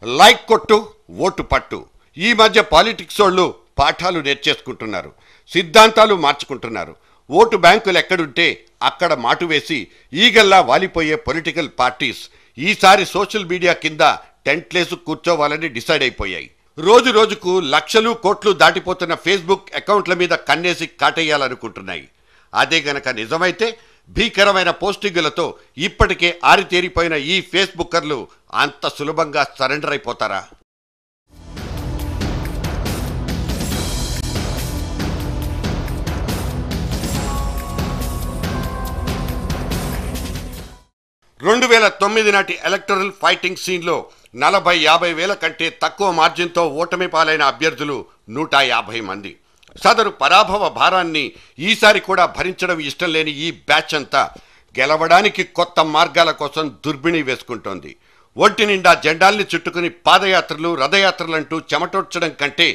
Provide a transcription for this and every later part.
Like కొట్టు vote పట్టు. ఈ మధ్య పాలిటిక్స్ వాళ్ళు పాఠాలు నేర్చేసుకుంటున్నారు, సిద్ధాంతాలు మార్చుకుంటున్నారు. ఓటు బ్యాంకులు ఎక్కడుంటే అక్కడ మాటు వేసి ఈగల్లా వాలిపోయే పొలిటికల్ పార్టీస్ ఈసారి సోషల్ మీడియా కింద టెంట్లేసు కూర్చోవాలని డిసైడ్ అయిపోయాయి. రోజు రోజుకు లక్షలు కోట్లు దాటిపోతున్న ఫేస్బుక్ అకౌంట్ల మీద కన్నేసి కాటేయాలనుకుంటున్నాయి. అదే గనక నిజమైతే భీకరమైన పోస్టింగులతో ఇప్పటికే ఆరితేరిపోయిన ఈ ఫేస్బుక్కర్లు అంత సులభంగా సరెండర్ అయిపోతారా? రెండు 2009 నాటి ఎలక్టరల్ ఫైటింగ్ సీన్లో 40-50 వేల కంటే తక్కువ మార్జిన్తో ఓటమి పాలైన అభ్యర్థులు 150 మంది. సదరు పరాభవ భారాన్ని ఈసారి కూడా భరించడం ఇష్టం లేని ఈ బ్యాచ్ అంతా గెలవడానికి కొత్త మార్గాల కోసం దుర్బిణి వేసుకుంటోంది. ఒంటి నిండా జెండాల్ని చుట్టుకుని పాదయాత్రలు రథయాత్రలంటూ చెమటోడ్చడం కంటే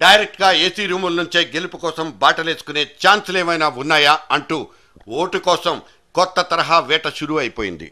డైరెక్ట్గా ఏసీ రూముల నుంచే గెలుపు కోసం బాటలేసుకునే ఛాన్సులు ఏమైనా ఉన్నాయా అంటూ ఓటు కోసం కొత్త తరహా వేట షురూ అయిపోయింది.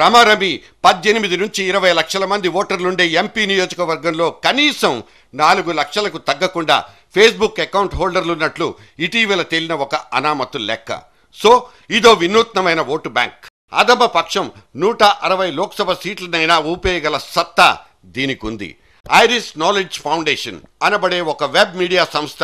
రమారమి 18 నుంచి 20 లక్షల మంది ఓటర్లుండే ఎంపీ నియోజకవర్గంలో కనీసం 4 లక్షలకు తగ్గకుండా ఫేస్బుక్ అకౌంట్ హోల్డర్లున్నట్లు ఇటీవల తేలిన ఒక అనామతు లెక్క. సో ఇదో వినూత్నమైన ఓటు బ్యాంక్. అదమ పక్షం 160 లోక్సభ సీట్లనైనా ఊపేయగల సత్తా దీనికుంది. ఐరిస్ నాలెడ్జ్ ఫౌండేషన్ అనబడే ఒక వెబ్ మీడియా సంస్థ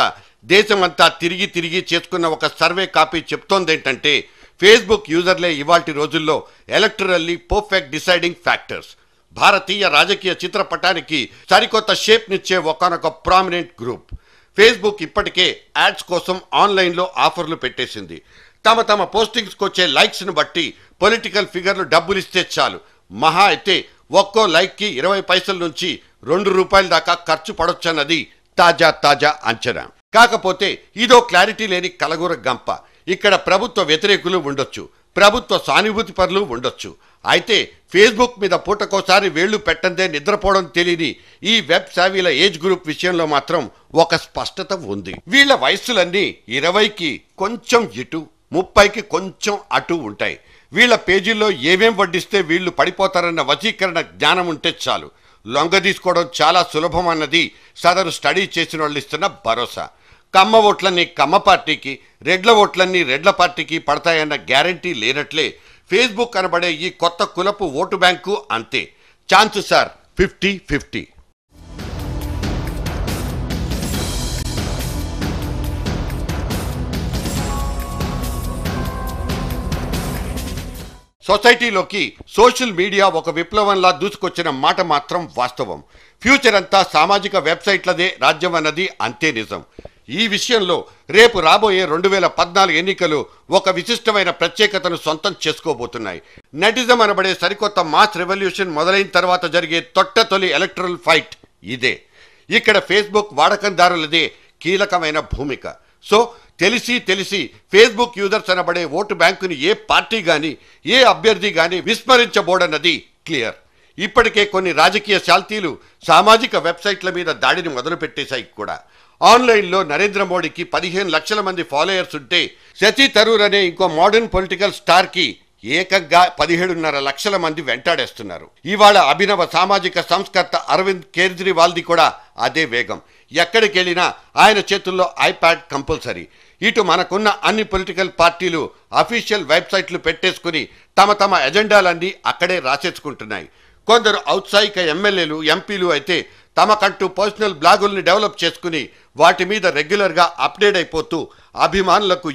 దేశమంతా తిరిగి చేసుకున్న ఒక సర్వే కాపీ చెప్తోందేంటంటే ఫేస్బుక్ యూజర్లే ఇవాల్టి రోజుల్లో ఎలక్టరల్లీ పర్ఫెక్ట్ డిసైడింగ్ ఫ్యాక్టర్స్. భారతీయ రాజకీయ చిత్రపటానికి సరికొత్త షేప్నిచ్చే ఒకనొక ప్రామినెంట్ గ్రూప్. ఫేస్బుక్ ఇప్పటికే యాడ్స్ కోసం ఆన్లైన్లో ఆఫర్లు పెట్టేసింది. తమ పోస్టింగ్స్కి వచ్చే లైక్స్ను బట్టి పొలిటికల్ ఫిగర్లు డబ్బులిస్తే చాలు. మహా అయితే ఒక్కో లైక్కి 20 పైసల నుంచి ₹2 దాకా ఖర్చు పడొచ్చన్నది తాజా అంచనా. కాకపోతే ఇదో క్లారిటీ లేని కలగూర గంప. ఇక్కడ ప్రభుత్వ వ్యతిరేకులు ఉండొచ్చు, ప్రభుత్వ సానుభూతి పరులు ఉండొచ్చు. అయితే ఫేస్బుక్ మీద పూటకోసారి వేళ్లు పెట్టందే నిద్రపోవడం తెలియని ఈ వెబ్ సావీల ఏజ్ గ్రూప్ విషయంలో మాత్రం ఒక స్పష్టత ఉంది. వీళ్ల వయస్సులన్నీ 20కి కొంచెం ఇటు, 30కి కొంచెం అటు ఉంటాయి. వీళ్ల పేజీల్లో ఏమేం వడ్డిస్తే వీళ్లు పడిపోతారన్న వశీకరణ జ్ఞానం ఉంటే చాలు. లొంగ తీసుకోవడం చాలా సులభం అన్నది సదరు స్టడీ చేసిన వాళ్ళు ఇస్తున్న భరోసా. కమ్మ ఓట్లన్నీ కమ్మ పార్టీకి, రెడ్ల ఓట్లన్నీ రెడ్ల పార్టీకి పడతాయన్న గ్యారంటీ లేనట్లే ఫేస్బుక్ అనబడే ఈ కొత్త కులపు ఓటు బ్యాంకు అంతే. Chances are 50-50. సొసైటీలోకి సోషల్ మీడియా ఒక విప్లవంలా దూసుకొచ్చిన మాట మాత్రం వాస్తవం. ఫ్యూచర్ అంతా సామాజిక వెబ్సైట్లదే రాజ్యం అన్నది అంతే నిజం. ఈ విషయంలో రేపు రాబోయే 2014 ఎన్నికలు ఒక విశిష్టమైన ప్రత్యేకతను సొంతం చేసుకోబోతున్నాయి. నెటిజం అనబడే సరికొత్త మాస్ రెవల్యూషన్ మొదలైన తర్వాత జరిగే తొలి ఎలక్టరల్ ఫైట్ ఇదే. ఇక్కడ ఫేస్బుక్ వాడకందారులదే కీలకమైన భూమిక. సో తెలిసి ఫేస్బుక్ యూజర్స్ అనబడే ఓటు బ్యాంకుని ఏ పార్టీ గాని ఏ అభ్యర్థి గాని విస్మరించబోడన్నది క్లియర్. ఇప్పటికే కొన్ని రాజకీయ శాల్తీలు సామాజిక వెబ్సైట్ల మీద దాడిని మొదలుపెట్టేశాయి కూడా. ఆన్లైన్లో నరేంద్ర మోడీకి 15 లక్షల మంది ఫాలోయర్స్ ఉంటే శశి థరూర్ అనే ఇంకో మోడర్న్ పొలిటికల్ స్టార్కి ఏకంగా 17.5 లక్షల మంది వెంటాడేస్తున్నారు. ఇవాళ అభినవ సామాజిక సంస్కర్త అరవింద్ కేజ్రీవాల్ది కూడా అదే వేగం. ఎక్కడికి వెళ్ళినా ఆయన చేతుల్లో ఐప్యాడ్ కంపల్సరీ. ఇటు మనకున్న అన్ని పొలిటికల్ పార్టీలు అఫీషియల్ వెబ్సైట్లు పెట్టేసుకుని తమ ఎజెండాలన్నీ అక్కడే రాసేసుకుంటున్నాయి. కొందరు ఔత్సాహిక ఎమ్మెల్యేలు ఎంపీలు అయితే తమకంటూ పర్సనల్ బ్లాగుల్ని డెవలప్ చేసుకుని వాటి మీద రెగ్యులర్గా అప్డేట్ అయిపోతూ అభిమానులకు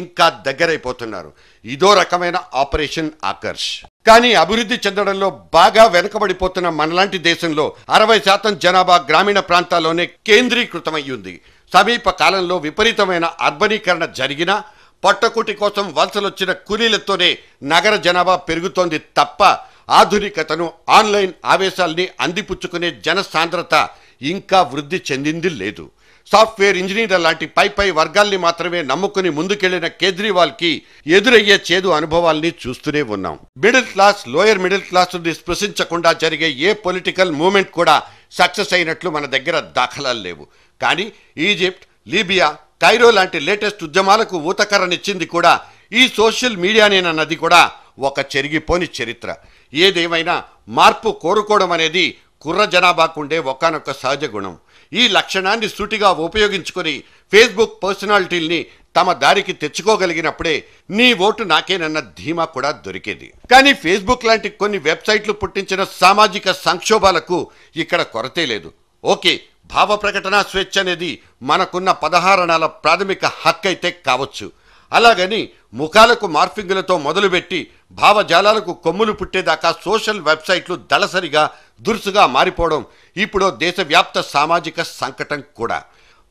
ఇంకా దగ్గరైపోతున్నారు. ఇదో రకమైన ఆపరేషన్ ఆకర్ష్. కానీ అభివృద్ధి చెందడంలో బాగా వెనుకబడిపోతున్న మనలాంటి దేశంలో 60% జనాభా గ్రామీణ ప్రాంతాల్లోనే కేంద్రీకృతమయ్యింది. సమీప కాలంలో విపరీతమైన అర్బనీకరణ జరిగినా పొట్టకుటి కోసం వలసలొచ్చిన కూలీలతోనే నగర జనాభా పెరుగుతోంది తప్ప ఆధునికతను ఆన్లైన్ ఆవేశాల్ని అందిపుచ్చుకునే జనసాంద్రత ఇంకా వృద్ధి చెందింది లేదు. సాఫ్ట్వేర్ ఇంజనీర్ల లాంటి పై వర్గాల్ని మాత్రమే నమ్ముకుని ముందుకెళ్లిన కేజ్రీవాల్కి ఎదురయ్యే చేదు అనుభవాల్ని చూస్తూనే ఉన్నాం. Middle class, lower middle class స్పృశించకుండా జరిగే ఏ పొలిటికల్ మూవ్మెంట్ కూడా సక్సెస్ అయినట్లు మన దగ్గర దాఖలాలు లేవు. కానీ ఈజిప్ట్, లీబియా, కైరో లాంటి లేటెస్ట్ ఉద్యమాలకు ఊతకర్రనిచ్చింది కూడా ఈ సోషల్ మీడియానేనన్నది కూడా ఒక చెరిగిపోని చరిత్ర. ఏదేమైనా మార్పు కోరుకోవడం అనేది కుర్ర జనాభాకుండే ఒకానొక సహజ గుణం. ఈ లక్షణాన్ని సూటిగా ఉపయోగించుకొని ఫేస్బుక్ పర్సనాలిటీల్ని తమ దారికి తెచ్చుకోగలిగినప్పుడే నీ ఓటు నాకేనన్న ధీమా కూడా దొరికేది. కానీ ఫేస్బుక్ లాంటి కొన్ని వెబ్సైట్లు పుట్టించిన సామాజిక సంక్షోభాలకు ఇక్కడ కొరతే లేదు. ఓకే, భావ ప్రకటన స్వేచ్ఛ అనేది మనకున్న 16 అణాల ప్రాథమిక హక్కు అయితే కావచ్చు. అలాగని ముఖాలకు మార్ఫింగులతో మొదలుపెట్టి భావజాలాలకు కొమ్ములు పుట్టేదాకా సోషల్ వెబ్సైట్లు దళసరిగా దురుసుగా మారిపోవడం ఇప్పుడు దేశవ్యాప్త సామాజిక సంకటం కూడా.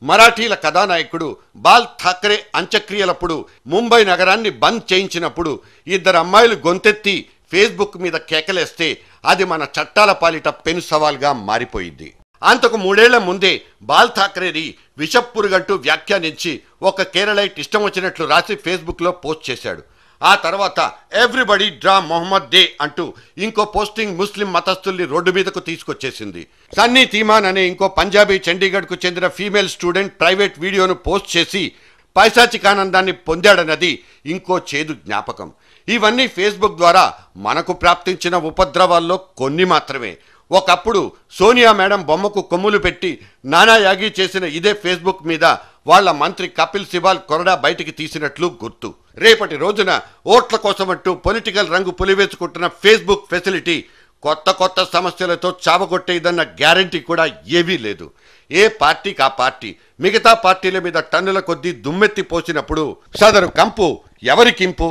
మరాఠీల కథానాయకుడు బాల్ ఠాక్రే అంత్యక్రియలప్పుడు ముంబై నగరాన్ని బంద్ చేయించినప్పుడు 2 అమ్మాయిలు గొంతెత్తి ఫేస్బుక్ మీద కేకలేస్తే అది మన చట్టాల పాలిట పెను సవాల్గా మారిపోయింది. అంతకు 3 ఏళ్ల ముందే బాల్ ఠాక్రేని విషపురుగంటూ వ్యాఖ్యానించి ఒక కేరళైట్ ఇష్టం వచ్చినట్లు రాసి ఫేస్బుక్లో పోస్ట్ చేశాడు. ఆ తర్వాత ఎవ్రీబడి డ్రా మొహమ్మద్ డే అంటూ ఇంకో పోస్టింగ్ ముస్లిం మతస్థుల్ని రోడ్డు మీదకు తీసుకొచ్చేసింది. సన్నీ తీమాన్ అనే ఇంకో పంజాబీ చండీగఢ్కు చెందిన ఫీమేల్ స్టూడెంట్ ప్రైవేట్ వీడియోను పోస్ట్ చేసి పైశాచికానందాన్ని పొందాడన్నది ఇంకో చేదు జ్ఞాపకం. ఇవన్నీ ఫేస్బుక్ ద్వారా మనకు ప్రాప్తించిన ఉపద్రవాల్లో కొన్ని మాత్రమే. ఒకప్పుడు సోనియా మేడం బొమ్మకు కొమ్ములు పెట్టి నానా యాగి చేసిన ఇదే ఫేస్బుక్ మీద వాళ్ల మంత్రి కపిల్ సిబాల్ కొరడా బయటికి తీసినట్లు గుర్తు. రేపటి రోజున ఓట్ల కోసమంటూ పొలిటికల్ రంగు పులివేసుకుంటున్న ఫేస్బుక్ ఫెసిలిటీ కొత్త కొత్త సమస్యలతో చావగొట్టేదన్న గ్యారంటీ కూడా ఏవీ లేదు. ఏ పార్టీకి ఆ పార్టీ మిగతా పార్టీల మీద టన్నుల కొద్దీ దుమ్మెత్తి పోసినప్పుడు సదరు కంపు ఎవరికింపు?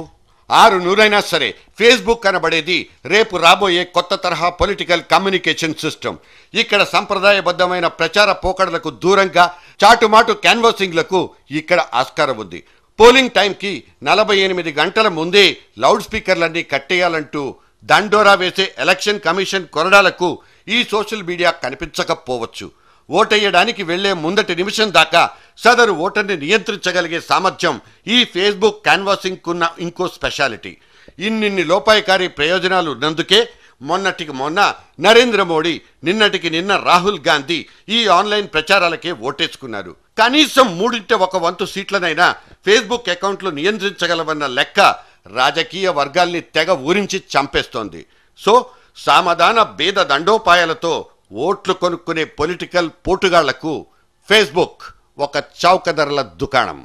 600 సరే ఫేస్బుక్ అనబడేది రేపు రాబోయే కొత్త తరహా పొలిటికల్ కమ్యూనికేషన్ సిస్టమ్. ఇక్కడ సంప్రదాయబద్ధమైన ప్రచార పోకడలకు దూరంగా చాటుమాటు క్యాన్వాసింగ్లకు ఇక్కడ ఆస్కారం ఉంది. పోలింగ్ టైంకి 48 గంటల ముందే లౌడ్ స్పీకర్లన్నీ కట్టేయాలంటూ దండోరా వేసే ఎలక్షన్ కమిషన్ కొరడాలకు ఈ సోషల్ మీడియా కనిపించకపోవచ్చు. ఓటేయడానికి వెళ్లే ముందటి నిమిషం దాకా సదరు ఓటర్ని నియంత్రించగలిగే సామర్థ్యం ఈ ఫేస్బుక్ క్యాన్వాసింగ్ ఉన్న ఇంకో స్పెషాలిటీ. ఇన్నిన్ని లోపాయకారి ప్రయోజనాలు ఉన్నందుకే మొన్నటికి మొన్న నరేంద్ర మోడీ, నిన్నటికి నిన్న రాహుల్ గాంధీ ఈ ఆన్లైన్ ప్రచారాలకే ఓటేసుకున్నారు. కనీసం 3/1 సీట్లనైనా ఫేస్బుక్ అకౌంట్లు నియంత్రించగలవన్న లెక్క రాజకీయ వర్గాల్ని తెగ ఊరించి చంపేస్తోంది. సో సామధాన భేద దండోపాయాలతో ఓట్లు కొనుక్కునే పొలిటికల్ పోటుగాళ్లకు ఫేస్బుక్ ఒక చౌక ధరల దుకాణం.